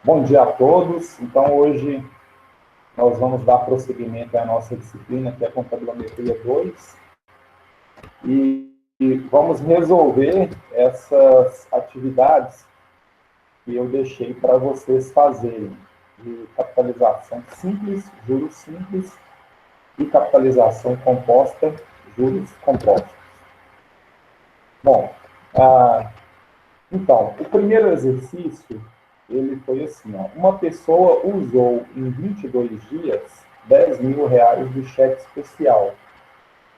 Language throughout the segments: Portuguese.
Bom dia a todos. Então, hoje nós vamos dar prosseguimento à nossa disciplina, que é a Contabilimetria 2, e vamos resolver essas atividades que eu deixei para vocês fazerem, de capitalização simples, juros simples, e capitalização composta, juros compostos. Bom, então, o primeiro exercício, ele foi assim, ó, uma pessoa usou em 22 dias R$ 10.000 do cheque especial,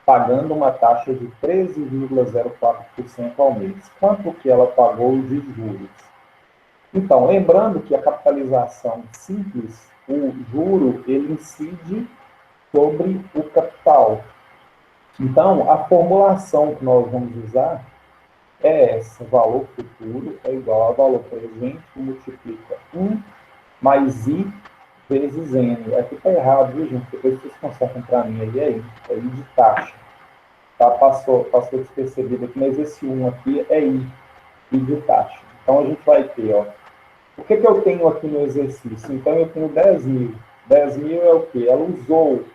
pagando uma taxa de 13,04% ao mês. Quanto que ela pagou de juros? Então, lembrando que a capitalização simples, o juro, ele incide sobre o capital. Então, a formulação que nós vamos usar é essa: valor futuro é igual a valor presente, que multiplica 1 mais I vezes N. Aqui está errado, viu, gente? Depois vocês consertam para mim aí, é I de taxa. Tá? Passou despercebido aqui, mas esse 1 aqui é I de taxa. Então, a gente vai ter, ó, o que eu tenho aqui no exercício? Então, eu tenho 10.000. 10.000 é o quê? Ela usou.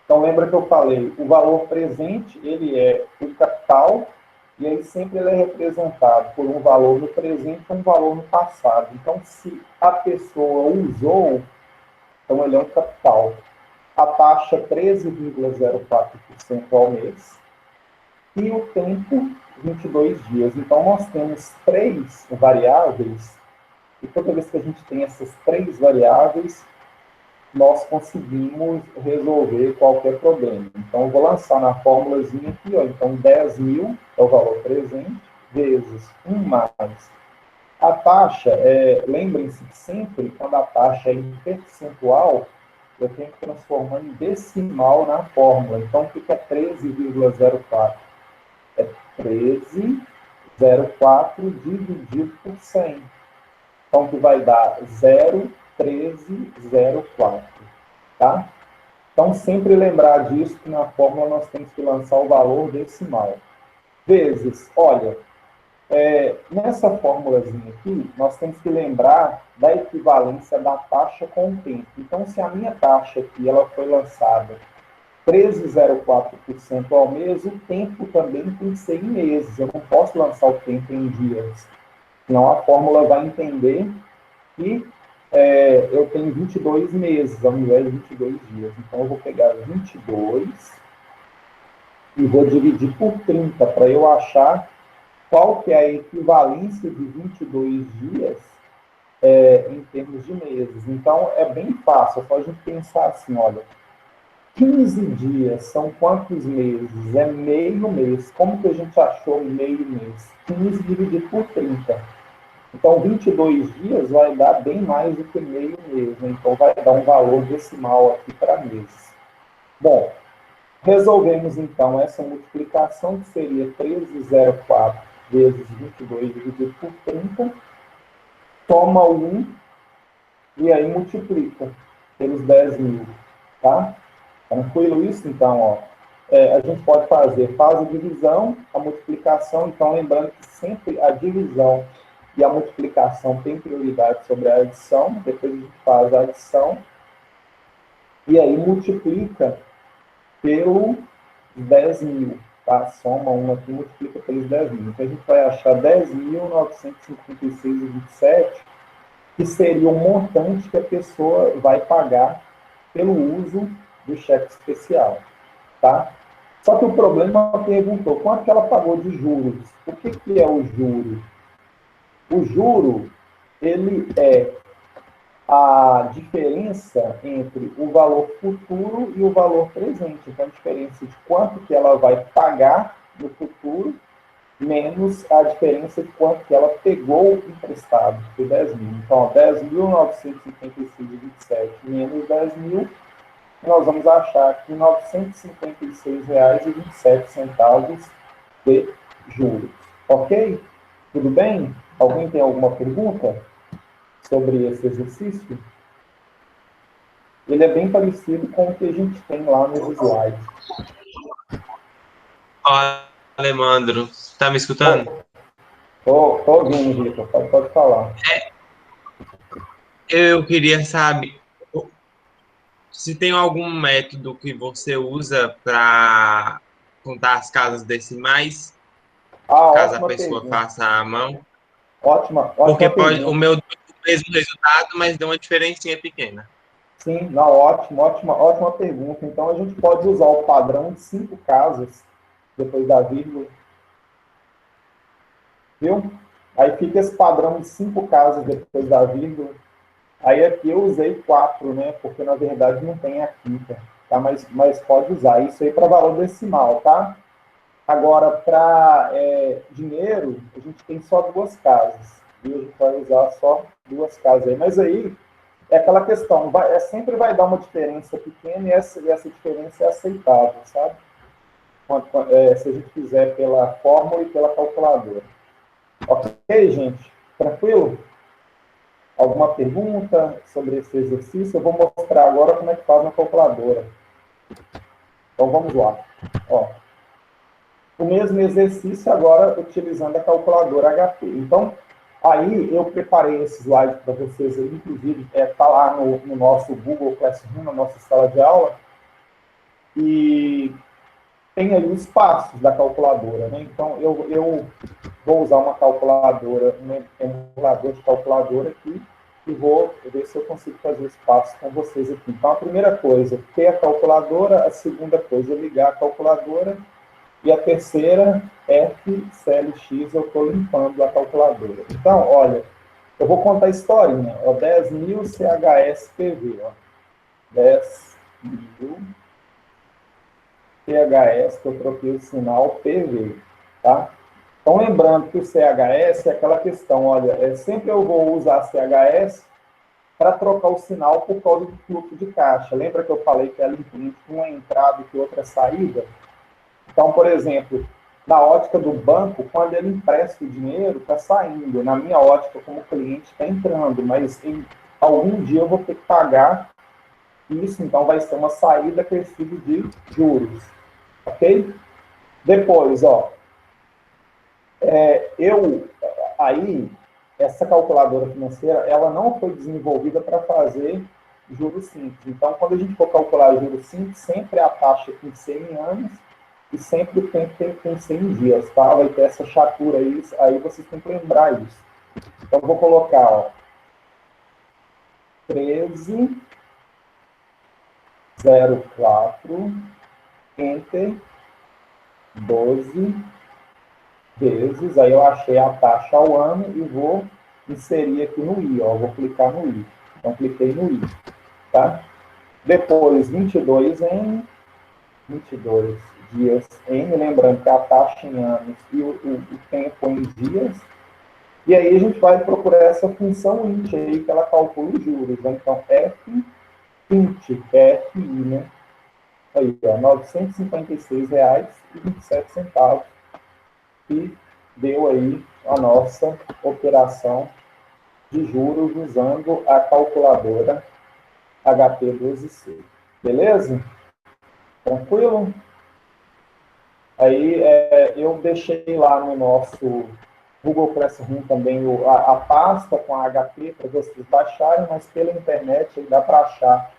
Então, lembra que eu falei, o valor presente, ele é o capital, e aí sempre ele é representado por um valor no presente e um valor no passado. Então, se a pessoa usou, então ele é um capital. A taxa 13,04% ao mês e o tempo 22 dias. Então, nós temos três variáveis e toda vez que a gente tem essas três variáveis, nós conseguimos resolver qualquer problema. Então, eu vou lançar na fórmulazinha aqui, ó. Então, 10.000 é o valor presente, vezes 1 mais. A taxa, lembrem-se que sempre, quando a taxa é em percentual, eu tenho que transformar em decimal na fórmula. Então, fica 13,04. É 13,04 dividido por 100. Então, que vai dar 0,1304, tá? Então, sempre lembrar disso, que na fórmula nós temos que lançar o valor decimal. Vezes, olha, nessa fórmulazinha aqui, nós temos que lembrar da equivalência da taxa com o tempo. Então, se a minha taxa aqui ela foi lançada 13,04% ao mês, o tempo também tem que ser em meses. Eu não posso lançar o tempo em dias. Senão a fórmula vai entender que eu tenho 22 meses ao invés de 22 dias. Então, eu vou pegar 22 e vou dividir por 30 para eu achar qual que é a equivalência de 22 dias em termos de meses. Então, é bem fácil, é só a gente pensar assim, olha, 15 dias são quantos meses? É meio mês. Como que a gente achou meio mês? 15 dividido por 30. Então, 22 dias vai dar bem mais do que meio mês, né? Então, vai dar um valor decimal aqui para meses. Bom, resolvemos, então, essa multiplicação, que seria 13,04 vezes 22 dividido por 30, toma o 1 e aí multiplica pelos 10.000, tá? Tranquilo isso? Então, ó, a gente pode faz a divisão, a multiplicação. Então, lembrando que sempre a divisão e a multiplicação tem prioridade sobre a adição. Depois a gente faz a adição e aí multiplica pelo 10.000, tá? Soma 1 aqui e multiplica pelos 10.000. Então, a gente vai achar 10.956,27, que seria o montante que a pessoa vai pagar pelo uso do cheque especial, tá? Só que o problema perguntou quanto que ela pagou de juros. O que é o juro? O juro, ele é a diferença entre o valor futuro e o valor presente. Então, a diferença de quanto que ela vai pagar no futuro, menos a diferença de quanto que ela pegou emprestado, de 10.000. Então, 10.956,27 menos 10.000, nós vamos achar aqui R$ 956,27 de juros. Ok? Tudo bem? Alguém tem alguma pergunta sobre esse exercício? Ele é bem parecido com o que a gente tem lá nos slides. Olá, Alemandro. Está me escutando? Estou ouvindo, Vitor. Pode falar. Eu queria saber se tem algum método que você usa para contar as casas decimais, Ah, caso a ótima pessoa pergunta. faça à mão, Ótima porque pode, o pergunta. meu deu o mesmo resultado, mas deu uma diferencinha pequena. Sim, não, ótima pergunta. Então, a gente pode usar o padrão de 5 casas depois da vírgula, viu? Aí fica esse padrão de 5 casas depois da vírgula. Aí aqui eu usei 4, né? Porque, na verdade, não tem a quinta, tá? Mas pode usar isso aí para valor decimal, tá? Agora, para dinheiro, a gente tem só 2 casas. E a gente vai usar só 2 casas aí. Mas aí é aquela questão, sempre vai dar uma diferença pequena e essa diferença é aceitável, sabe? Se a gente fizer pela fórmula e pela calculadora. Ok, gente? Tranquilo? Alguma pergunta sobre esse exercício? Eu vou mostrar agora como é que faz na calculadora. Então, vamos lá. Ó, o mesmo exercício agora utilizando a calculadora HP. Então, aí eu preparei esse slide para vocês, aí, inclusive está lá no nosso Google Classroom, na nossa sala de aula, e tem aí os passos da calculadora, né? Então, eu vou usar uma calculadora, um emulador de calculadora aqui, e vou ver se eu consigo fazer os passos com vocês aqui. Então, a primeira coisa, ter a calculadora. A segunda coisa, ligar a calculadora. E a terceira, FCLX, eu estou limpando a calculadora. Então, olha, eu vou contar a historinha. Ó, 10.000 CHS-PV. Ó. 10.000 CHS, que eu troquei o sinal PV. Tá? Então, lembrando que o CHS é aquela questão, olha, sempre eu vou usar CHS para trocar o sinal por causa do fluxo de caixa. Lembra que eu falei que ela imprime uma entrada e que outra saída? Então, por exemplo, na ótica do banco, quando ele empresta o dinheiro, está saindo. Na minha ótica, como cliente, está entrando, mas em algum dia eu vou ter que pagar isso, então vai ser uma saída crescida de juros. Ok? Depois, ó, aí, essa calculadora financeira, ela não foi desenvolvida para fazer juros simples. Então, quando a gente for calcular juros simples, sempre a taxa tem que ser em anos e sempre o tempo tem que ser em dias, tá? Vai ter essa chatura aí vocês têm que lembrar isso. Então, vou colocar, ó, 13,04, Enter, 12 vezes, aí eu achei a taxa ao ano e vou inserir aqui no I, ó, vou clicar no I. Então, cliquei no I, tá? Depois, 22 em 22 dias N, lembrando que a taxa em anos e o tempo em dias. E aí a gente vai procurar essa função int aí, que ela calcula os juros. Né? Então, F20, FI, né? Aí, ó, R$ 956,27. E deu aí a nossa operação de juros usando a calculadora HP12C. Beleza? Tranquilo? Aí eu deixei lá no nosso Google Classroom também a pasta com a HP para vocês baixarem, mas pela internet dá para achar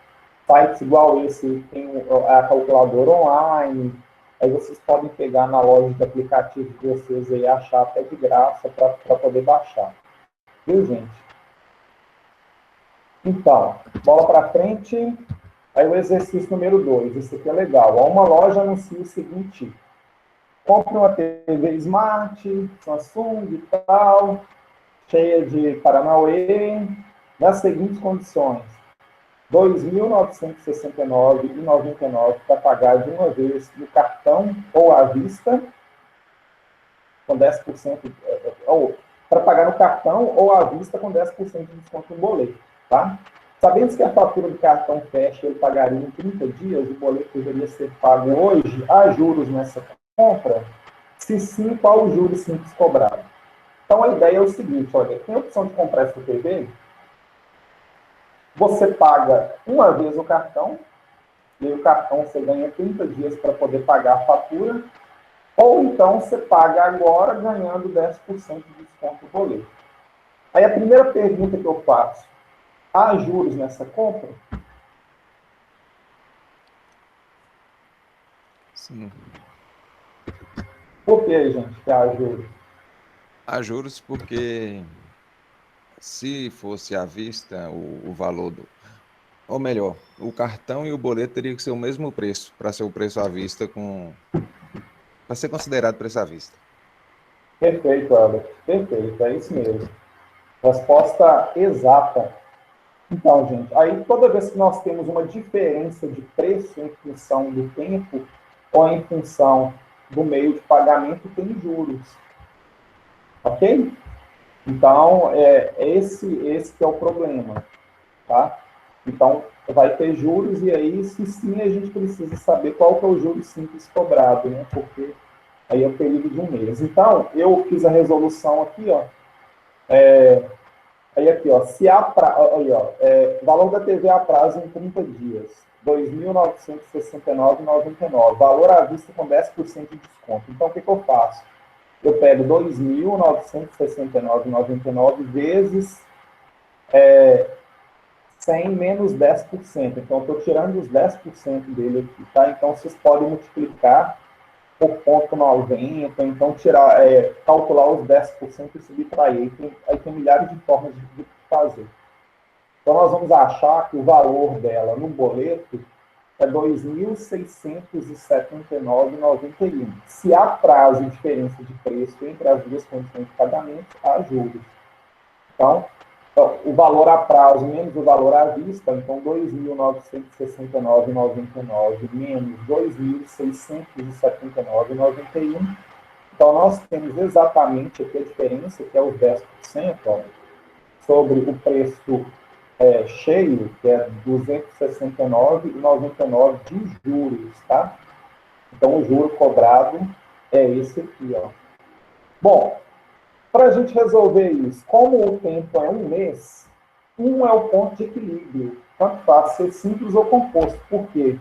sites igual esse, tem a calculadora online, aí vocês podem pegar na loja de aplicativos de vocês e achar até de graça para poder baixar. Viu, gente? Então, bola para frente. Aí o exercício número 2, esse aqui é legal. Uma loja anuncia o seguinte: compre uma TV Smart, Samsung e tal, cheia de Paranauê, nas seguintes condições: R$ 2.969,99 para pagar de uma vez no cartão ou à vista, com 10%, ou para pagar no cartão ou à vista com 10% de desconto no boleto, tá? Sabendo que a fatura do cartão fecha, ele pagaria em 30 dias, o boleto deveria ser pago hoje, há juros nessa compra? Se sim, qual o juros simples cobrado? Então, a ideia é o seguinte, olha, tem a opção de comprar essa TV, você paga uma vez o cartão, e aí o cartão você ganha 30 dias para poder pagar a fatura, ou então você paga agora ganhando 10% de desconto no boleto. Aí a primeira pergunta que eu faço: Há juros nessa compra? Sim. Por que, gente, que há juros? Há juros porque se fosse à vista o valor do... Ou melhor, o cartão e o boleto teriam que ser o mesmo preço para ser o preço à vista para ser considerado preço à vista. Perfeito, Alex. Perfeito, é isso mesmo. Resposta exata. Então, gente, aí toda vez que nós temos uma diferença de preço em função do tempo ou em função do meio de pagamento, tem juros. Ok? Então, esse que é o problema, tá? Então, vai ter juros e aí, se sim, a gente precisa saber qual que é o juro simples cobrado, né? Porque aí é o período de um mês. Então, eu fiz a resolução aqui, ó. Aí aqui, ó, se há aí, ó, valor da TV a prazo em 30 dias, R$ 2.969,99. Valor à vista com 10% de desconto. Então, o que eu faço? Eu pego R$ 2.969,99 vezes 100 menos 10%. Então, eu estou tirando os 10% dele aqui, tá? Então, vocês podem multiplicar por 0,90, então tirar, calcular os 10% e subtrair. Aí tem milhares de formas de fazer. Então, nós vamos achar que o valor dela no boleto é R$ 2.679,91. Se há prazo e diferença de preço entre as duas condições de pagamento, há juros. Então, o valor a prazo menos o valor à vista, então R$ 2.969,99 menos R$ 2.679,91. Então, nós temos exatamente aqui a diferença, que é os 10%, ó, sobre o preço cheio, que é R$ 269,99 de juros, tá? Então, o juro cobrado é esse aqui, ó. Bom, para a gente resolver isso, como o tempo é um mês, um é o ponto de equilíbrio. Tanto faz ser simples ou composto. Por quê?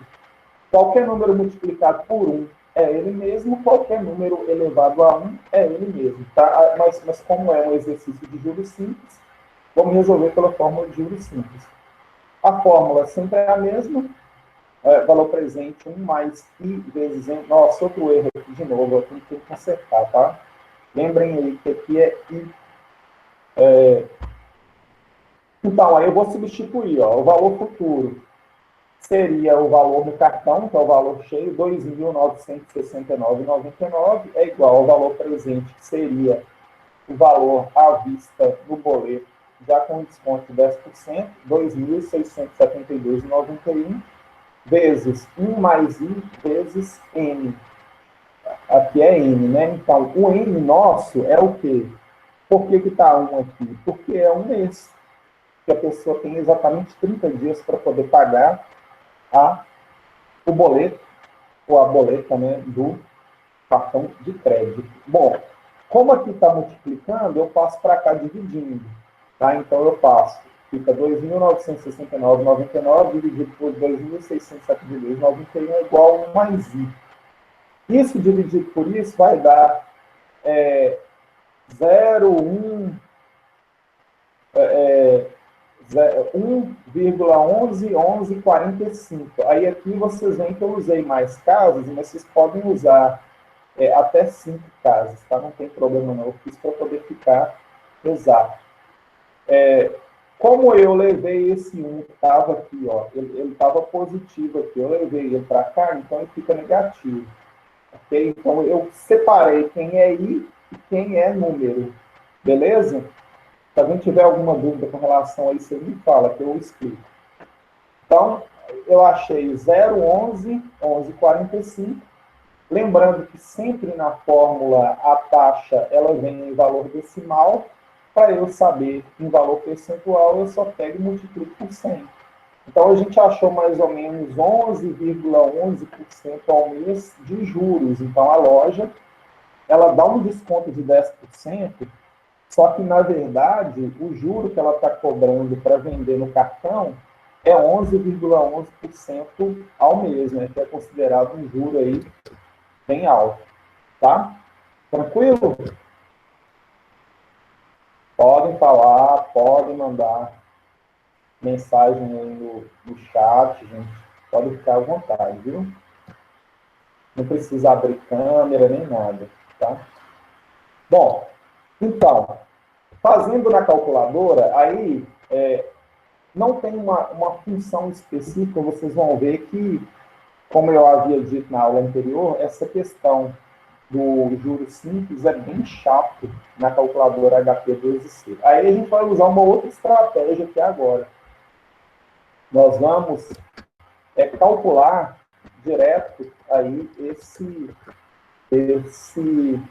Qualquer número multiplicado por 1 é ele mesmo, qualquer número elevado a 1 é ele mesmo. Tá? Mas como é um exercício de juros simples, vamos resolver pela fórmula de juros simples. A fórmula sempre é a mesma, valor presente 1 mais I vezes N. Nossa, outro erro aqui de novo, eu tenho que consertar, tá? Lembrem aí que aqui é I. Então, aí eu vou substituir, ó, o valor futuro seria o valor do cartão, que é o valor cheio, R$ 2.969,99, é igual ao valor presente, que seria o valor à vista no boleto, já com desconto de 10%, R$ 2.672,91, vezes 1 mais I, vezes N. Aqui é N, né? Então, o N nosso é o quê? Por que está 1 aqui? Porque é um mês, que a pessoa tem exatamente 30 dias para poder pagar o boleto, ou a boleta, né, do cartão de crédito. Bom, como aqui está multiplicando, eu passo para cá dividindo. Tá? Então, eu passo, fica 2.969,99 dividido por 2.672,91 é igual a 1 mais I. Isso dividido por isso vai dar 0,1... 1,1145. Aí aqui vocês veem que eu usei mais casas, mas vocês podem usar até 5 casas, tá? Não tem problema não, eu fiz para poder ficar exato. Como eu levei esse 1 que estava aqui, ó, ele estava positivo aqui, eu levei ele para cá, então ele fica negativo. Ok? Então eu separei quem é I e quem é número. Beleza? Se alguém tiver alguma dúvida com relação a isso, você me fala, que eu explico. Então, eu achei 0,11, 11,45. Lembrando que sempre na fórmula a taxa ela vem em valor decimal. Para eu saber em valor percentual, eu só pego e multiplico por 100. Então, a gente achou mais ou menos 11,11% ao mês de juros. Então, a loja ela dá um desconto de 10%. Só que, na verdade, o juro que ela está cobrando para vender no cartão é 11,11% ao mês, né? Que é considerado um juro aí bem alto. Tá? Tranquilo? Podem falar, podem mandar. mensagem aí no chat, gente. Pode ficar à vontade, viu? Não precisa abrir câmera nem nada, tá? Bom, então, fazendo na calculadora, aí não tem uma função específica, vocês vão ver que, como eu havia dito na aula anterior, essa questão do juros simples é bem chato na calculadora HP 2C. Aí a gente vai usar uma outra estratégia aqui agora. Nós vamos calcular direto aí esse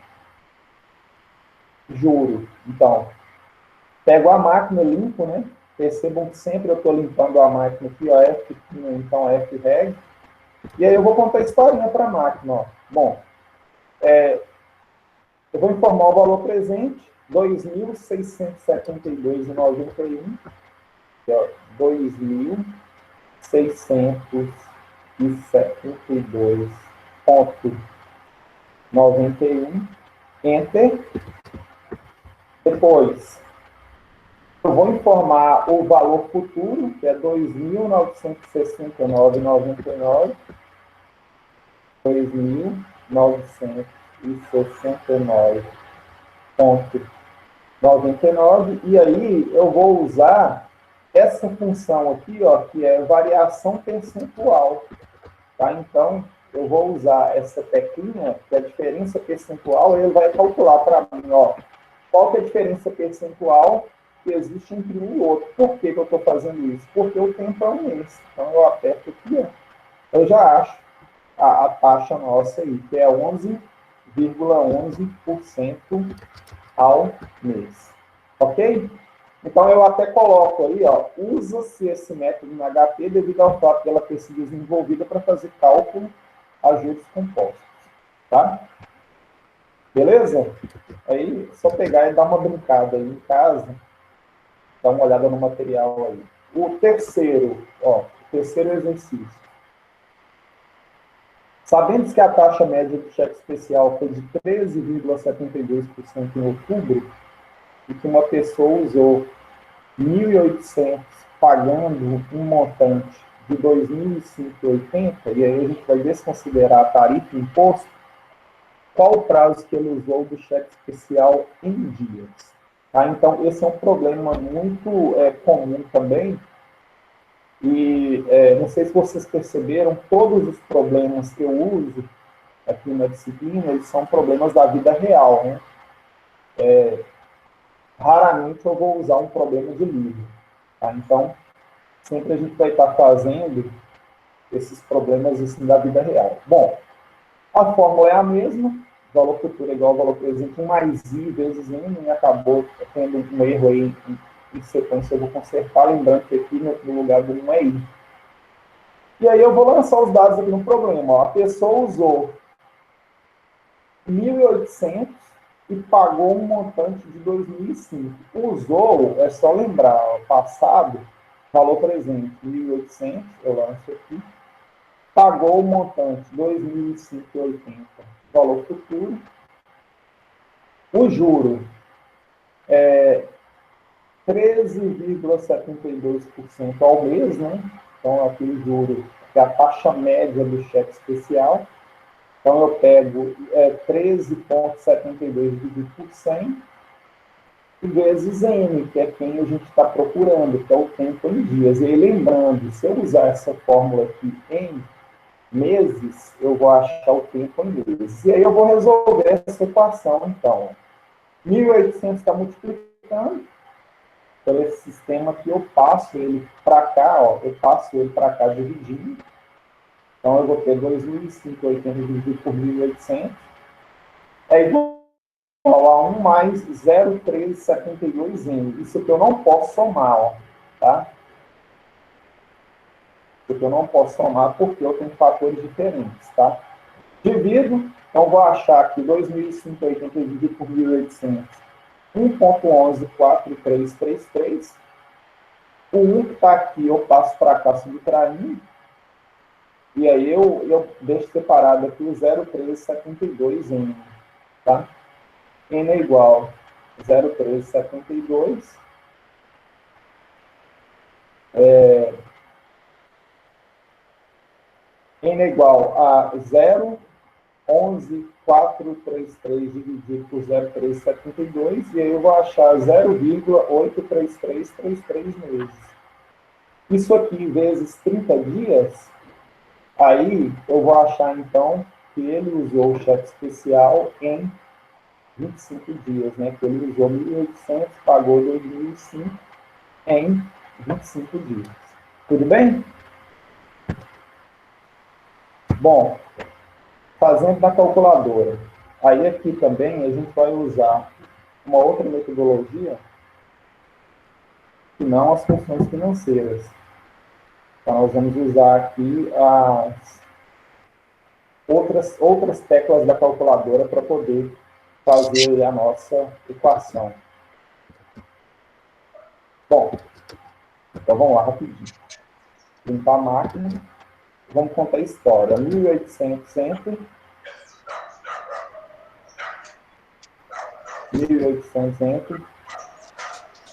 juro. Então, pego a máquina, limpo, né? Percebam que sempre eu estou limpando a máquina aqui, ó, F, então F-reg. E aí eu vou contar a historinha para a máquina, ó. Bom, eu vou informar o valor presente, R$ 2.672,91, que é 2.672,91, Enter. Depois, eu vou informar o valor futuro, que é R$ 2.969,99, 2.969,99, e aí eu vou usar essa função aqui, ó, que é variação percentual, tá? Então, eu vou usar essa teclinha, que é a diferença percentual, e ele vai calcular para mim, ó, qual que é a diferença percentual que existe entre um e outro. Por que eu estou fazendo isso? Porque o tempo é um mês. Então, eu aperto aqui, ó, eu já acho a taxa nossa aí, que é 11,11% ao mês. Ok? Então, eu até coloco aí, ó, usa-se esse método no HP devido ao fato dela ter sido desenvolvida para fazer cálculo a juros compostos. Tá? Beleza? Aí, só pegar e dar uma brincada aí em casa, dar uma olhada no material aí. O terceiro exercício. Sabendo que a taxa média do cheque especial foi de 13,72% em outubro, e que uma pessoa usou 1.800 pagando um montante de 2.580, e aí a gente vai desconsiderar a tarifa e imposto, qual o prazo que ele usou do cheque especial em dias? Tá? Então, esse é um problema muito comum também, e não sei se vocês perceberam, todos os problemas que eu uso aqui na disciplina, eles são problemas da vida real, né? Raramente eu vou usar um problema de livro, tá? Então, sempre a gente vai estar fazendo esses problemas assim, da vida real. Bom, a fórmula é a mesma, valor futuro é igual ao valor presente, 1 mais I vezes N, e acabou tendo um erro aí em sequência, eu vou consertar, lembrando que aqui no lugar do 1 é I. E aí eu vou lançar os dados aqui no problema. Ó. A pessoa usou 1.800 e pagou um montante de 2.005. Usou, é só lembrar, ó, passado, valor presente, 1.800, eu lanço aqui, pagou o montante, 2.580, valor futuro. O juro é 13,72% ao mês, né? Então, aqui o juro é a taxa média do cheque especial. Então, eu pego 13,72 dividido por 100, vezes N, que é quem a gente está procurando, que é o tempo em dias. E aí, lembrando, se eu usar essa fórmula aqui em meses, eu vou achar o tempo em meses. E aí eu vou resolver essa equação, então. 1.800 está multiplicando por esse sistema aqui, eu passo ele para cá, ó, eu passo ele para cá dividindo. Então, eu vou ter 2.580 dividido por 1.800. É igual a 1 mais 0,1372N. Isso aqui eu não posso somar, ó, tá? Isso aqui eu não posso somar porque eu tenho fatores diferentes, tá? Divido, então vou achar aqui 2.580 dividido por 1.800. 1,114333. O 1 que está aqui, eu passo para cá subtraindo. E aí eu deixo separado aqui o 0,1372N. Tá? N é igual a 0,1372 N é igual a 0,11433 dividido por 0,372, e aí eu vou achar 0,83333 meses. Isso aqui vezes 30 dias, aí eu vou achar, então, que ele usou o cheque especial em 25 dias, né? Que ele usou 1.800, pagou 2.005 em 25 dias. Tudo bem? Bom, fazendo na calculadora. Aí aqui também a gente vai usar uma outra metodologia que não as funções financeiras. Então, nós vamos usar aqui as outras teclas da calculadora para poder fazer a nossa equação. Bom, então vamos lá rapidinho. Limpar a máquina. Vamos contar a história. 1.800 entre 1.800 entre.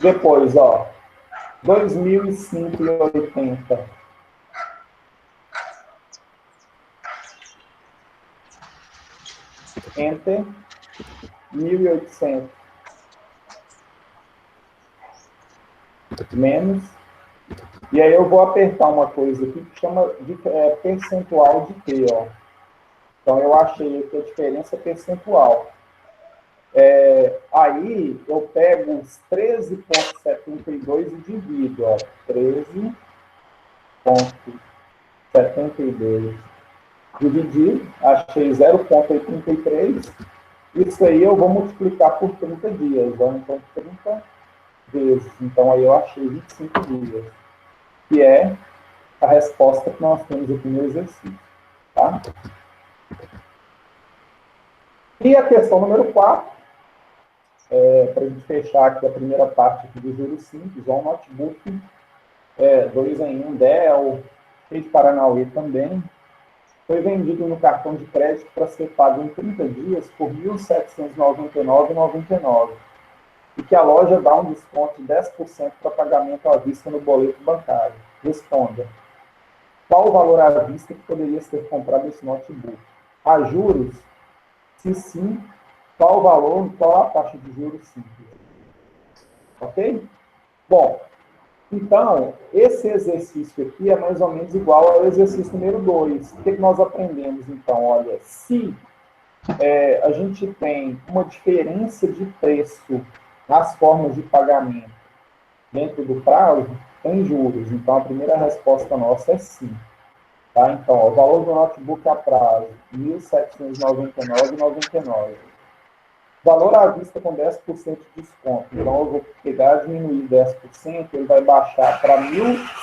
Depois, ó, 2.580 enter 1.800 menos. E aí eu vou apertar uma coisa aqui que chama de percentual de T, ó. Então eu achei aqui a diferença percentual. Aí eu pego os 13,72 e divido, ó. 13,72 dividido, achei 0,83. Isso aí eu vou multiplicar por 30 dias, ó. Então 30 vezes. Então aí eu achei 25 dias. Que é a resposta que nós temos aqui no exercício. Tá? E a questão número 4, para a gente fechar aqui a primeira parte aqui do juros simples, ó, um notebook 2 em 1 Dell, de Paranauê também, foi vendido no cartão de crédito para ser pago em 30 dias por R$ 1.799,99. E que a loja dá um desconto de 10% para pagamento à vista no boleto bancário. Responda. Qual o valor à vista que poderia ser comprado esse notebook? A juros? Se sim, qual o valor e qual a taxa de juros simples? Ok? Bom, então, esse exercício aqui é mais ou menos igual ao exercício número 2. O que nós aprendemos, então? Olha, se a gente tem uma diferença de preço nas formas de pagamento dentro do prazo, tem juros. Então, a primeira resposta nossa é sim. Tá? Então, ó, o valor do notebook a prazo, R$ 1.799,99. Valor à vista com 10% de desconto. Então, eu vou pegar, diminuir 10%, ele vai baixar para R$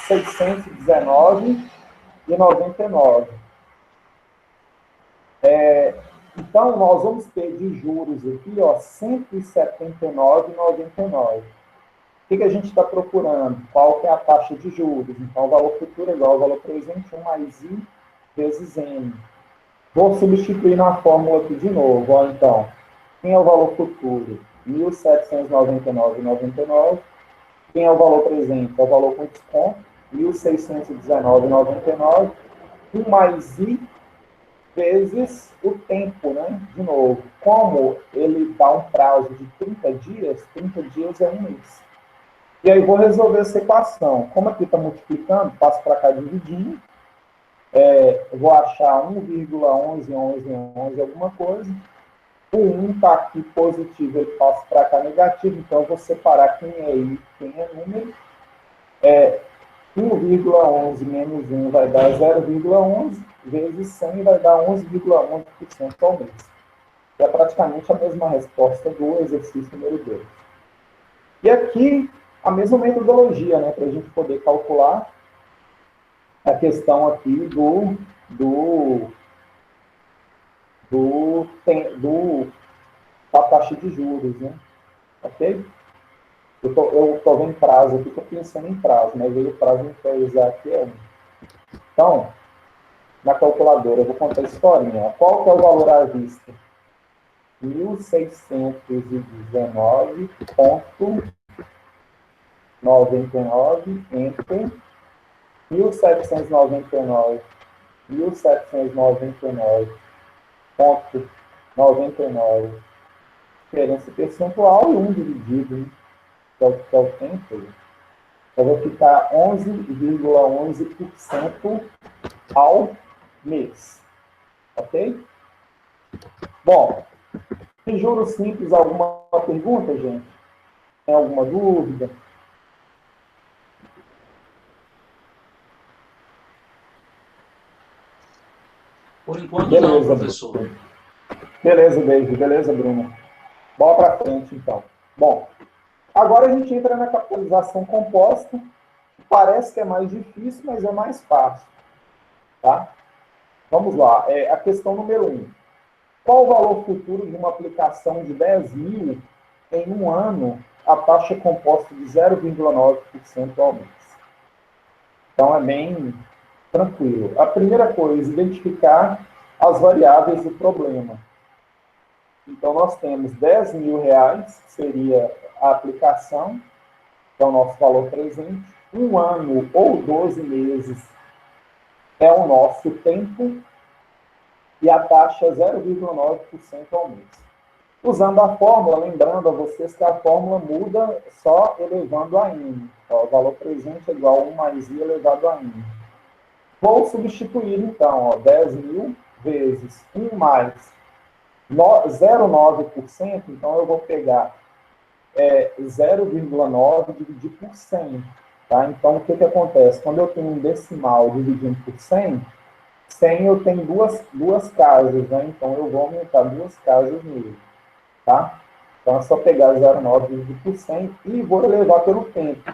1.619,99. Então, nós vamos ter de juros aqui, ó, R$ 179,99. O que a gente está procurando? Qual que é a taxa de juros? Então, o valor futuro é igual ao valor presente, 1 mais I vezes N. Vou substituir na fórmula aqui de novo. Ó, então, quem é o valor futuro? R$ 1.799,99. Quem é o valor presente? É o valor com desconto, R$ 1.619,99. 1 mais I vezes o tempo, né? De novo, como ele dá um prazo de 30 dias é um mês. E aí vou resolver essa equação. Como aqui está multiplicando, passo para cá dividindo. Vou achar 1,1111 alguma coisa. O 1 está aqui positivo, ele passa para cá negativo. Então, eu vou separar quem é I, quem é número. 1,11 menos 1 vai dar 0,11, vezes 100 vai dar 11,11% ao mês. É praticamente a mesma resposta do exercício número 2. E aqui, a mesma metodologia, né, para a gente poder calcular a questão aqui da taxa de juros, né? Ok? Eu estou vendo prazo aqui, estou pensando em prazo, mas o prazo que a gente vai usar aqui é 1. Então, na calculadora, eu vou contar a historinha. Qual que é o valor à vista? 1.619,99 entre 1.799, 1.799,99, diferença percentual e 1 dividido, né, que é o tempo. Eu vou ficar 11,11% ao mês. Ok? Bom, de juros simples, alguma pergunta, gente? Tem alguma dúvida? Por enquanto, beleza, não, professor. Bruno. Beleza, David. Beleza, Bruno. Bola para frente, então. Bom, agora a gente entra na capitalização composta. Parece que é mais difícil, mas é mais fácil. Tá? Vamos lá. A questão número 1. Qual o valor futuro de uma aplicação de 10 mil em um ano, a taxa composta de 0,9% ao mês? Então, é bem tranquilo. A primeira coisa, identificar as variáveis do problema. Então, nós temos 10 mil reais, que seria a aplicação, que é o nosso valor presente. Um ano ou 12 meses é o nosso tempo, e a taxa é 0,9% ao mês. Usando a fórmula, lembrando a vocês que a fórmula muda só elevando a n. Então, o valor presente é igual a 1 mais i elevado a n. Vou substituir, então, 10 mil vezes 1 mais 0,9%, então eu vou pegar 0,9 dividir por 100. Tá? Então, o que acontece? Quando eu tenho um decimal dividindo por 100, 100 eu tenho duas casas, né? Então eu vou aumentar duas casas nele. Tá? Então é só pegar 0,9 dividir por 100 e vou elevar pelo tempo.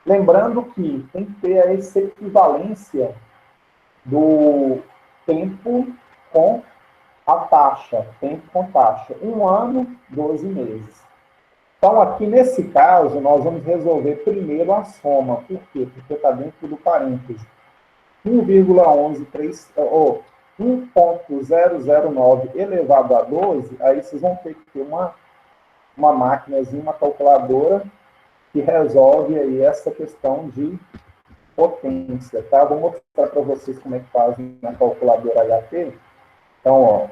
Lembrando que tem que ter essa equivalência do tempo com a taxa. Tempo com taxa. 1 ano, 12 meses. Então, aqui nesse caso, nós vamos resolver primeiro a soma. Por quê? Porque está dentro do parêntese. 1,009 elevado a 12, aí vocês vão ter que ter uma máquinazinha, uma calculadora, que resolve aí essa questão de potência, tá? Vou mostrar para vocês como é que faz na calculadora HP. Então, ó,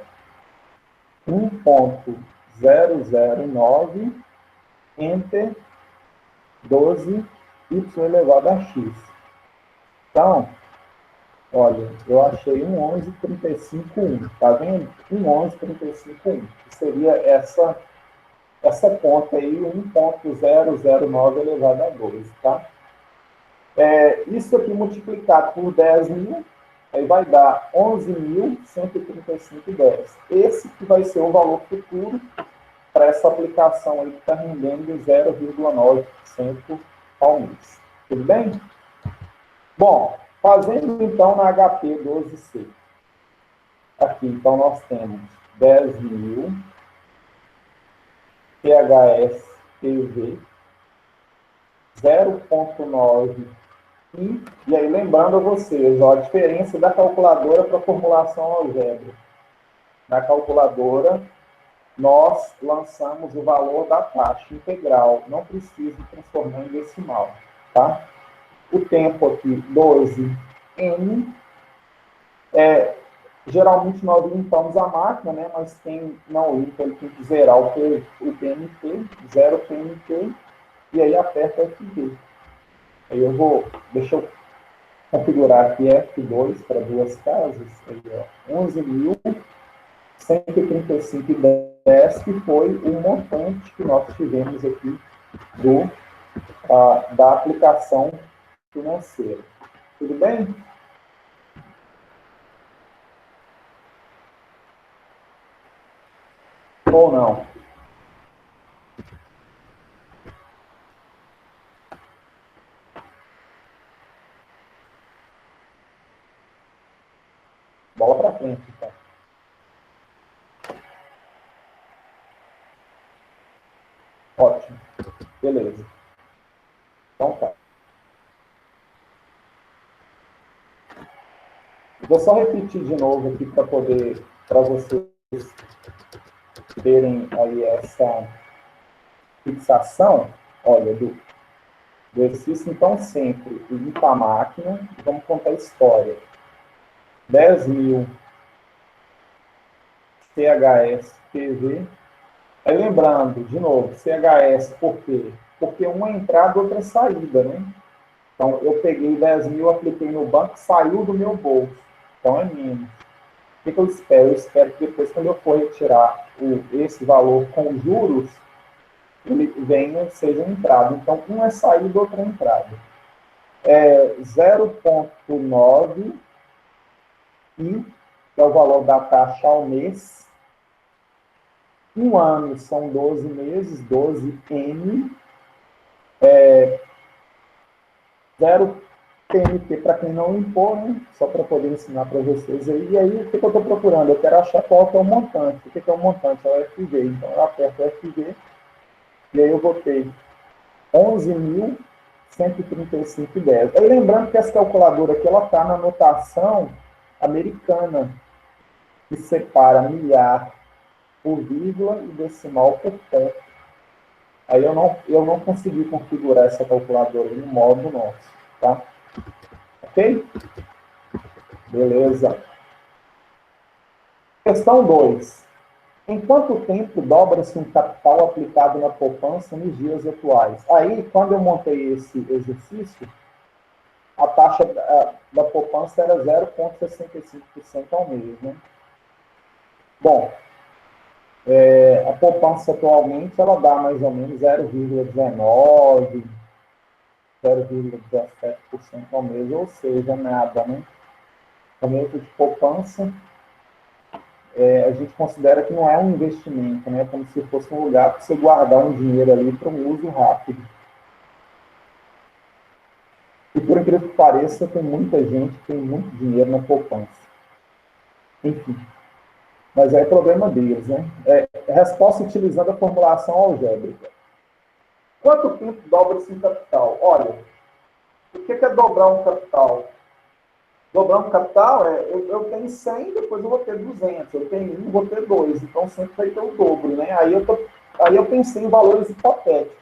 1,009 Enter 12 y elevado a x. Então, olha, eu achei 1,1135,1. Tá vendo? 1,1135,1. Seria essa conta aí, 1,009 elevado a 12, tá? Isso aqui multiplicado por 10 mil, aí vai dar 11.135,10. Esse que vai ser o valor futuro para essa aplicação aí que está rendendo 0,9% ao mês. Tudo bem? Bom, fazendo então na HP 12C. Aqui, então, nós temos 10 mil PHS PV 0,9 e aí lembrando a vocês, ó, a diferença da calculadora para a formulação algébrica. Na calculadora, nós lançamos o valor da taxa integral, não precisa transformar em decimal, tá? O tempo aqui, 12N, geralmente nós limpamos a máquina, né? Mas quem não limpa, ele tem que zerar o PNT, zero PNT, e aí aperta F2. Aí deixa eu configurar aqui F2 para duas casas, aí, ó, 11.135,10, que foi o montante que nós tivemos aqui da aplicação financeira. Tudo bem? Ou não? Bola para frente, então. Ótimo. Beleza. Então tá. Vou só repetir de novo aqui para vocês terem aí essa fixação. Olha, exercício, então, sempre limpa a máquina, vamos contar a história. 10.000 CHS PV. Aí, lembrando, de novo, CHS por quê? Porque uma é entrada, outra é saída, né? Então, eu peguei 10.000, apliquei no banco, saiu do meu bolso. Então, é menos. O que eu espero? Eu espero que depois, quando eu for retirar esse valor com juros, ele venha, seja entrada. Então, um é saída, outro é entrada. 0,9 I, que é o valor da taxa ao mês. Um ano são 12 meses, 12N. 0 TNT para quem não limpou, né? Só para poder ensinar para vocês aí. E aí, o que eu estou procurando? Eu quero achar qual que é o montante. O que é o montante? É o FG. Então, eu aperto o FG e aí eu botei 11.135,10. Aí, lembrando que essa calculadora aqui, ela está na notação americana, que separa milhar por vírgula e decimal por ponto. Aí eu não consegui configurar essa calculadora no modo nosso, tá? Ok? Beleza. Questão 2. Em quanto tempo dobra-se um capital aplicado na poupança nos dias atuais? Aí, quando eu montei esse exercício, a taxa da poupança era 0,65% ao mês, né? Bom, a poupança atualmente, ela dá mais ou menos 0,19%, 0,17% ao mês, ou seja, nada, né? O método de poupança, a gente considera que não é um investimento, né? Como se fosse um lugar para você guardar um dinheiro ali para um uso rápido. E por incrível que pareça, tem muita gente que tem muito dinheiro na poupança. Enfim, mas é problema deles, né? Resposta utilizando a formulação algébrica. Quanto tempo dobra-se um capital? Olha, o que é dobrar um capital? Dobrar um capital, eu tenho 100, depois eu vou ter 200. Eu tenho 1, vou ter 2. Então, sempre vai ter o dobro, né? Aí eu pensei em valores hipotéticos.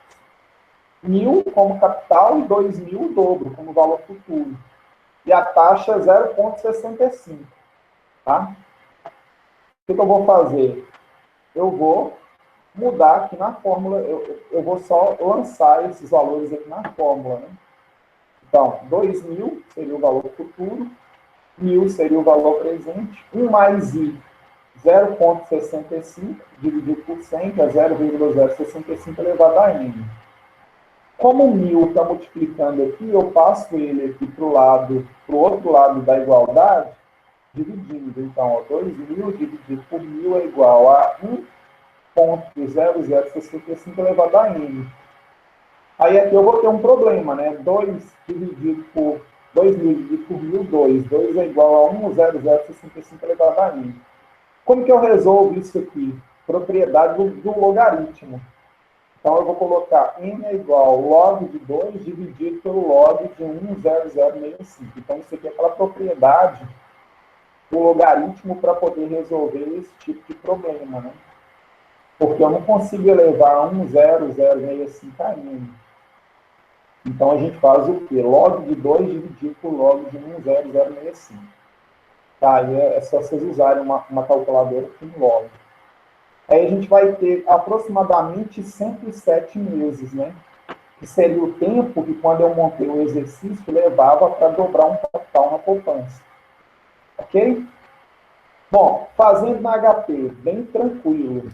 1.000 como capital e 2.000 o dobro, como valor futuro. E a taxa é 0,65. Tá? O que eu vou fazer? Eu vou mudar aqui na fórmula. Eu vou só lançar esses valores aqui na fórmula, né? Então, 2.000 seria o valor futuro. 1.000 seria o valor presente, 1 mais I, 0,65, dividido por 100, que é 0,065 elevado a N. Como o 1.000 está multiplicando aqui, eu passo ele aqui para o outro lado da igualdade, dividindo. Então, 2.000 dividido por 1.000 é igual a 1,0065 elevado a N. Aí aqui eu vou ter um problema, né? 2.000 dividido por 1.000, 2. 2 é igual a 1,0065 elevado a N. Como que eu resolvo isso aqui? Propriedade do logaritmo. Então, eu vou colocar N é igual ao log de 2 dividido pelo log de 1,0065. Então, isso aqui é aquela propriedade do logaritmo para poder resolver esse tipo de problema, né? Porque eu não consigo elevar a 1,0065 a N. Então, a gente faz o quê? Log de 2 dividido por log de 1,0065. Tá, aí é só vocês usarem uma calculadora com log. Aí a gente vai ter aproximadamente 107 meses, né? Que seria o tempo que, quando eu montei o exercício, levava para dobrar um capital na poupança. Ok? Bom, fazendo na HP, bem tranquilo,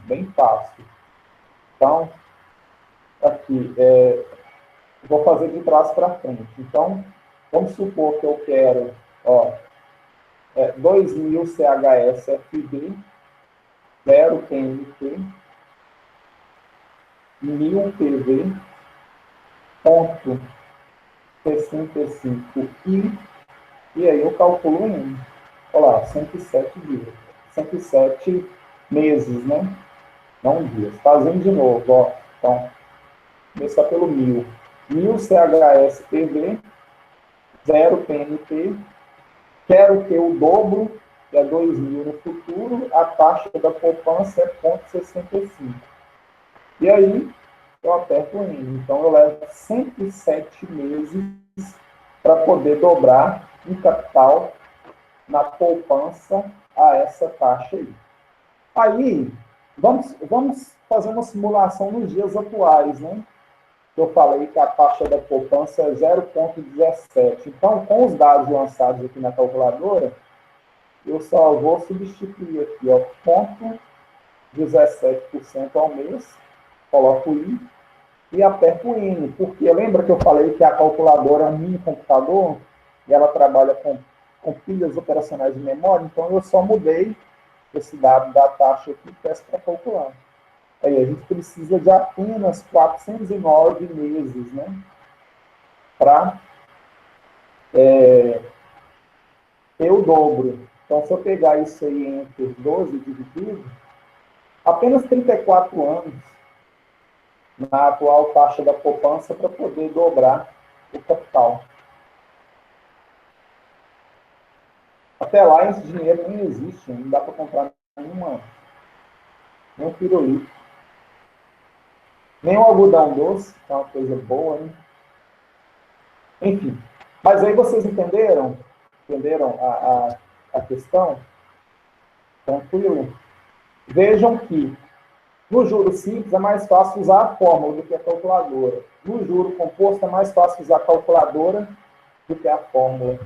bem fácil. Então, aqui, vou fazer de trás para frente. Então, vamos supor que eu quero, 2.000 CHS-FB, 0 PNT, 1.000 PV, ponto 65I, e aí eu calculo em, olha lá, 107 dias. 107 meses, né? Não dias. Fazendo de novo, ó. Então, começar pelo 1.000. 1.000 CHS-PV, 0 PNT, quero ter o dobro, que é 2.000 no futuro, a taxa da poupança é 0,65. E aí, eu aperto o N. Então, eu levo 107 meses para poder dobrar um capital na poupança a essa taxa aí. Aí, vamos fazer uma simulação nos dias atuais, né? Eu falei que a taxa da poupança é 0,17. Então, com os dados lançados aqui na calculadora, eu só vou substituir aqui, ó, 0,17% ao mês, coloco o I e aperto o N, porque lembra que eu falei que a calculadora é um mini computador e ela trabalha com pilhas operacionais de memória, então eu só mudei esse dado da taxa aqui e peço para calcular. Aí a gente precisa de apenas 409 meses, né? Para ter o dobro. Então, se eu pegar isso aí entre 12 dividido, apenas 34 anos na atual taxa da poupança para poder dobrar o capital. Até lá, esse dinheiro nem existe, não dá para comprar nenhum pirulito. Nem um algodão doce, que é uma coisa boa, né? Enfim. Mas aí vocês entenderam? Entenderam a questão? Tranquilo? Vejam que no juro simples é mais fácil usar a fórmula do que a calculadora. No juro composto é mais fácil usar a calculadora do que a fórmula.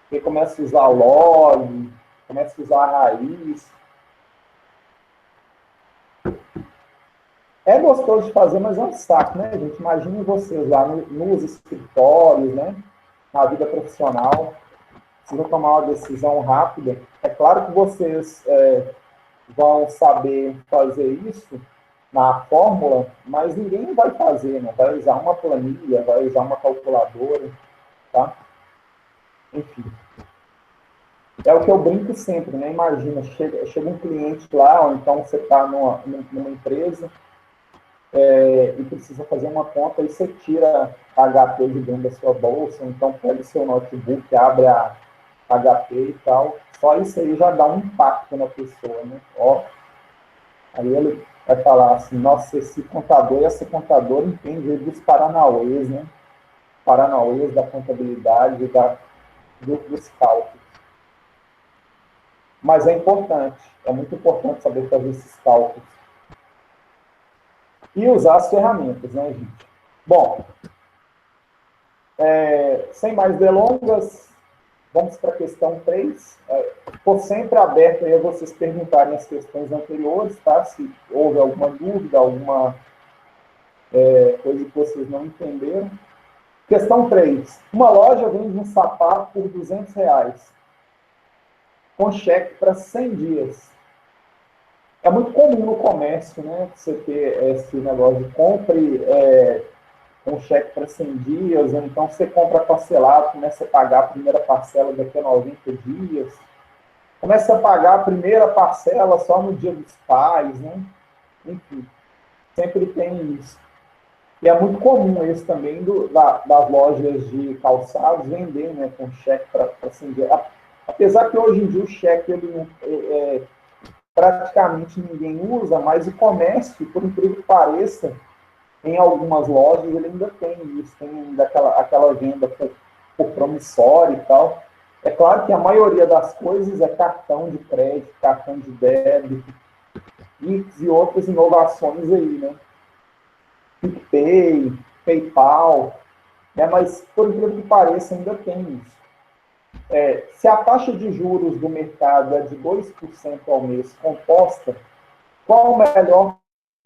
Porque começa a usar log, começa a usar a raiz. É gostoso de fazer, mas é um saco, né, gente? Imaginem vocês lá nos escritórios, né? Na vida profissional. Precisam tomar uma decisão rápida. É claro que vocês vão saber fazer isso na fórmula, mas ninguém vai fazer, né? Vai usar uma planilha, vai usar uma calculadora, tá? Enfim. É o que eu brinco sempre, né? Imagina, chega um cliente lá, ou então você está numa empresa e precisa fazer uma conta, e você tira a HP de dentro da sua bolsa, ou então pega o seu notebook, abre a HP e tal. Só isso aí já dá um impacto na pessoa, né? Ó, aí ele vai falar assim, nossa, esse contador e essa contadora entende dos paranauês, né? Paranauês da contabilidade, dos cálculos. Mas é importante, é muito importante saber fazer esses cálculos. E usar as ferramentas, né, gente? Bom, sem mais delongas, vamos para a questão 3. Estou sempre aberto aí a vocês perguntarem as questões anteriores, tá? Se houve alguma dúvida, alguma coisa que vocês não entenderam. Questão 3. Uma loja vende um sapato por R$200, com cheque para 100 dias. É muito comum no comércio, né? Você ter esse negócio de compre com cheque para 100 dias, ou então você compra parcelado, começa a pagar a primeira parcela daqui a 90 dias, começa a pagar a primeira parcela só no Dia dos Pais, né? Enfim, sempre tem isso. E é muito comum esse também das lojas de calçados vender, né, com cheque para 100 dias. Apesar que hoje em dia o cheque praticamente ninguém usa, mas o comércio, por incrível que pareça, em algumas lojas ele ainda tem isso, tem ainda aquela venda por promissório e tal. É claro que a maioria das coisas é cartão de crédito, cartão de débito, e outras inovações aí, né? PicPay, PayPal, né? Mas por incrível que pareça ainda tem isso. Se a taxa de juros do mercado é de 2% ao mês composta, qual o melhor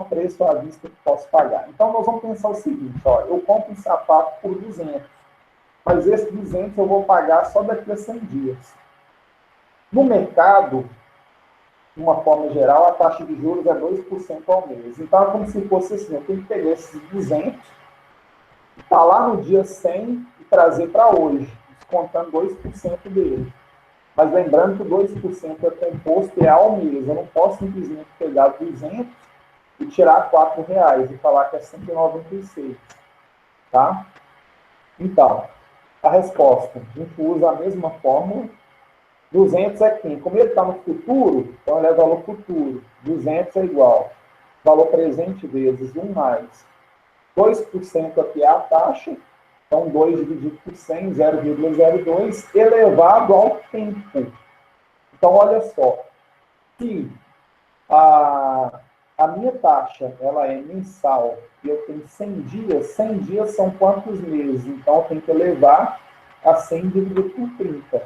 preço à vista que posso pagar? Então, nós vamos pensar o seguinte, ó, eu compro um sapato por 200, mas esse 200 eu vou pagar só daqui a 100 dias. No mercado, de uma forma geral, a taxa de juros é 2% ao mês. Então, é como se fosse assim, eu tenho que pegar esses 200, estar lá no dia 100 e trazer para hoje, descontando 2% dele. Mas lembrando que o 2% é composto ao mês. Eu não posso simplesmente pegar 200 e tirar R$4 e falar que é 196. Tá? Então, a resposta, a gente usa a mesma fórmula. 200 é quem? Como ele está no futuro, então ele é valor futuro. 200 é igual valor presente vezes 1 mais 2% aqui é a taxa, então 2 dividido por 100, 0,02, elevado ao tempo. Então, olha só, se a minha taxa ela é mensal e eu tenho 100 dias são quantos meses? Então, eu tenho que elevar a 100 dividido por 30.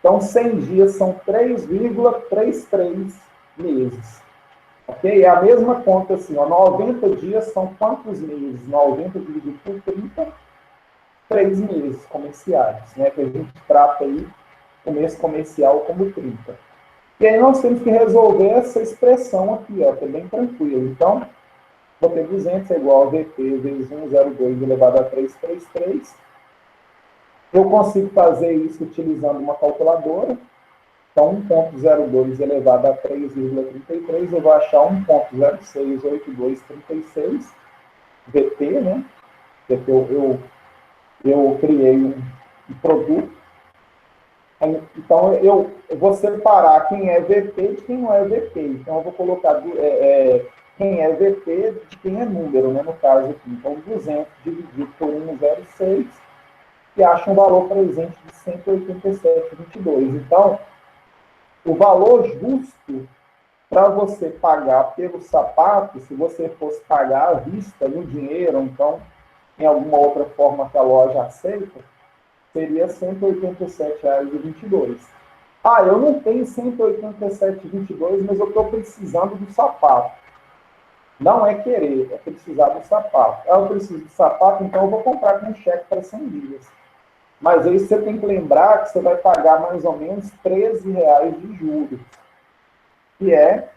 Então, 100 dias são 3,33 meses. Ok? É a mesma conta assim, ó, 90 dias são quantos meses? 90 dividido por 30, 3 meses comerciais, né? Que a gente trata aí o mês comercial como 30. E aí nós temos que resolver essa expressão aqui, ó, que é bem tranquilo. Então, vou ter 200 é igual a VP vezes 1,02 elevado a 333. Eu consigo fazer isso utilizando uma calculadora. Então, 1,02 elevado a 3,33, eu vou achar 1,068236, VT, né? Porque eu criei um produto. Então, eu vou separar quem é VP de quem não é VP. Então, eu vou colocar quem é VP de quem é número, né, no caso aqui. Então, 200 dividido por 1,06, e acha um valor presente de 187,22. Então, o valor justo para você pagar pelo sapato, se você fosse pagar à vista, no dinheiro, então, em alguma outra forma que a loja aceita, seria R$ 187,22. Ah, eu não tenho R$ 187,22, mas eu estou precisando do sapato. Não é querer, é precisar do sapato. Eu preciso do sapato, então eu vou comprar com um cheque para 100 dias. Mas aí você tem que lembrar que você vai pagar mais ou menos R$13 de juros, que é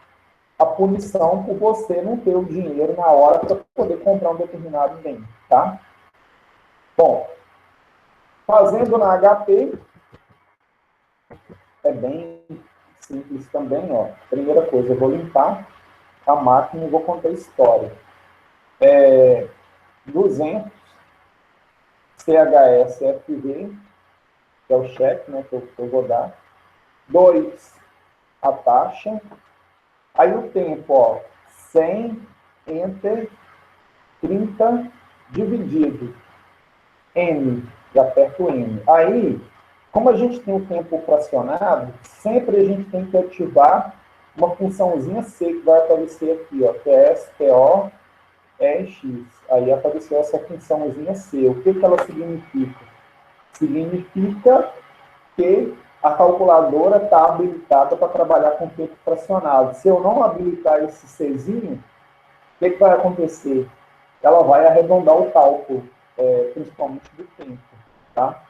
a punição por você não ter o dinheiro na hora para poder comprar um determinado bem, tá? Bom, fazendo na HP, é bem simples também, ó. Primeira coisa, eu vou limpar a máquina e vou contar a história. 200 CHSFV, que é o cheque, né, que eu vou dar. 2, a taxa. Aí o tempo, ó, 100, enter, 30, dividido. N, e aperto N. Aí, como a gente tem o tempo fracionado, sempre a gente tem que ativar uma funçãozinha C que vai aparecer aqui, ó, que é STOEX. Aí apareceu essa funçãozinha C. O que ela significa? Significa que a calculadora está habilitada para trabalhar com tempo fracionado. Se eu não habilitar esse Czinho, o que vai acontecer? Ela vai arredondar o cálculo, principalmente do tempo, tá?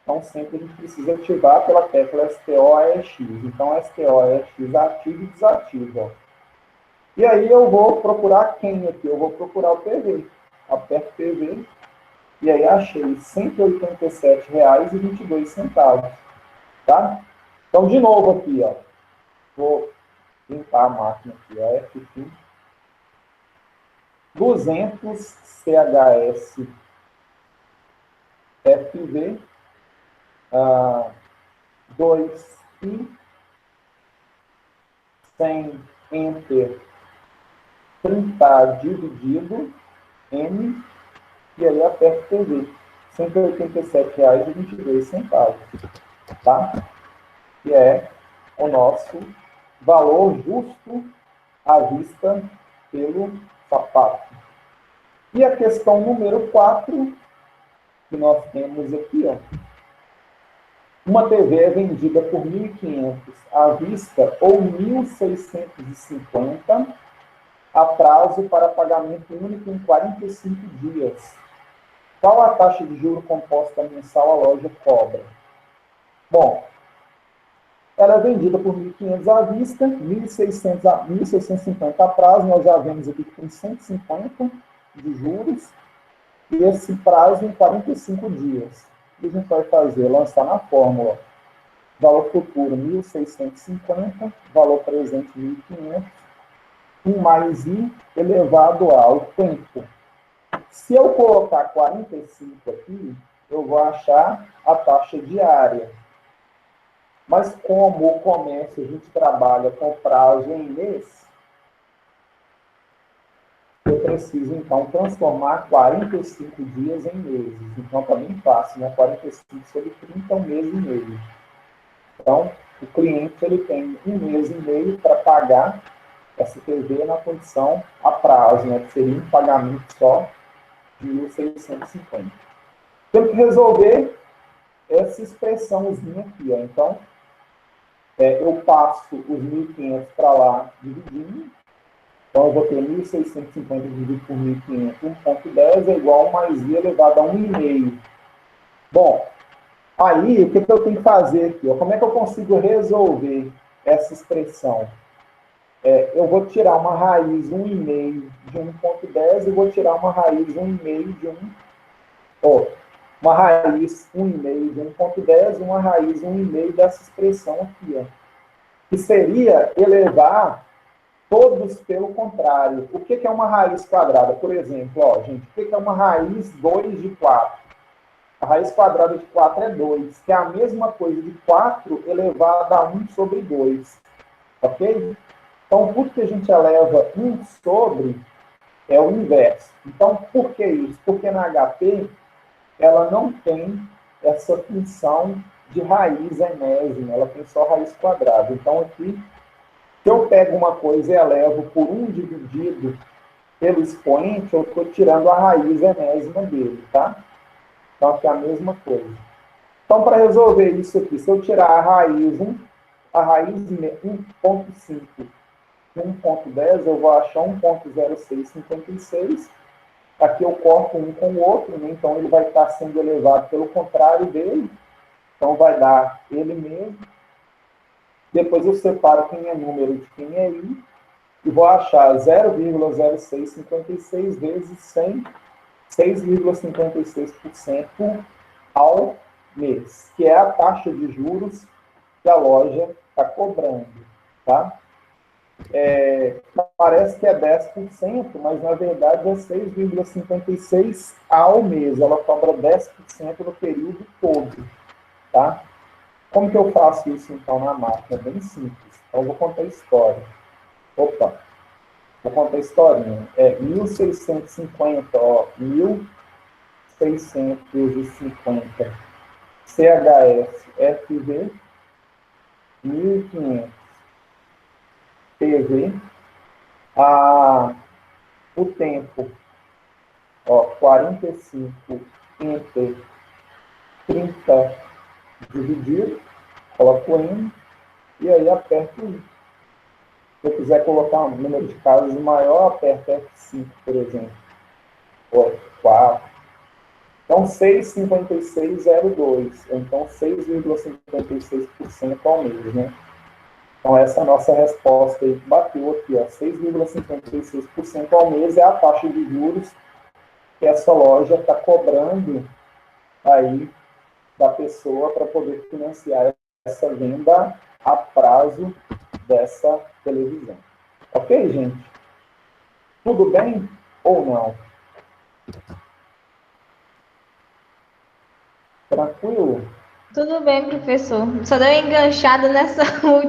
Então, sempre a gente precisa ativar pela tecla STOEX. Então, STOEX ativa e desativa. E aí eu vou procurar quem aqui? Eu vou procurar o PV. Aperto PV. E aí achei R$ 187,22. Tá? Então, de novo aqui, ó. Vou limpar a máquina aqui, ó. F5. 200 CHS FV 2 i 100 enter 30 dividido M e aí aperto TV. R$ 187,22, tá? Que é o nosso valor justo à vista pelo sapato. E a questão número 4, que nós temos aqui, ó. Uma TV é vendida por R$ 1.500 à vista ou R$ 1.650 a prazo para pagamento único em 45 dias. Qual a taxa de juro composta mensal a loja cobra? Bom, ela é vendida por R$ 1.500 à vista, R$ 1.650 a prazo, nós já vemos aqui que tem 150 de juros, e esse prazo em 45 dias. O que a gente vai fazer? Lançar na fórmula. Valor futuro, 1.650, valor presente, 1.500, 1 mais I elevado ao tempo. Se eu colocar 45 aqui, eu vou achar a taxa diária. Mas como o comércio a gente trabalha com prazo em mês, eu preciso, então, transformar 45 dias em meses. Então, está bem fácil, né? 45 sobre 30 é um mês e meio. Então, o cliente ele tem um mês e meio para pagar essa TV na condição a prazo, né? Que seria um pagamento só de 1.650. Tem que resolver essa expressãozinha aqui, ó. Então, eu passo os 1.500 para lá dividindo. Então, eu vou ter 1.650 dividido por 1.500, 1,10 é igual a mais I elevado a 1,5. Bom, aí, o que eu tenho que fazer aqui? Ó? Como é que eu consigo resolver essa expressão? Eu vou tirar uma raiz 1,5 de 1,10 e vou tirar uma raiz 1,5 de 1. Uma raiz 1,5 de 1,10 e uma raiz 1,5 dessa expressão aqui, ó. Que seria elevar todos pelo contrário. O que é uma raiz quadrada? Por exemplo, ó, gente, o que é uma raiz 2 de 4? A raiz quadrada de 4 é 2, que é a mesma coisa de 4 elevado a 1 sobre 2. Ok? Então, tudo que a gente eleva 1 sobre é o inverso. Então, por que isso? Porque na HP ela não tem essa função de raiz enésima, ela tem só raiz quadrada. Então, aqui, se eu pego uma coisa e elevo por 1 dividido pelo expoente, eu estou tirando a raiz enésima dele, tá? Então, aqui é a mesma coisa. Então, para resolver isso aqui, se eu tirar a raiz 1,5 de 1,10, eu vou achar 1,0656. Aqui eu corto um com o outro, né? Então ele vai estar sendo elevado pelo contrário dele. Então vai dar ele mesmo. Depois eu separo quem é número de quem é I. E vou achar 0,0656 vezes 100, 6,56% ao mês, que é a taxa de juros que a loja está cobrando, tá? Parece que é 10%, mas na verdade é 6,56% ao mês. Ela cobra 10% no período todo, tá? Como que eu faço isso, então, na máquina? É bem simples. Então, eu vou contar a história. Vou contar a historinha. 1.650, ó. 1.650. CHF, FV. 1.500. PV. O tempo, ó, 45 entre 30 dividido, coloco N, e aí aperto I. Se eu quiser colocar um número de casos maior, aperto F5, por exemplo, ou F4. Então, 6,5602, então 6,56% ao mês, né? Então, essa é a nossa resposta aí que bateu aqui, ó, 6,56% ao mês é a taxa de juros que essa loja está cobrando aí da pessoa para poder financiar essa venda a prazo dessa televisão. Ok, gente? Tudo bem ou não? Tranquilo? Tudo bem, professor. Só deu uma enganchada nessa última.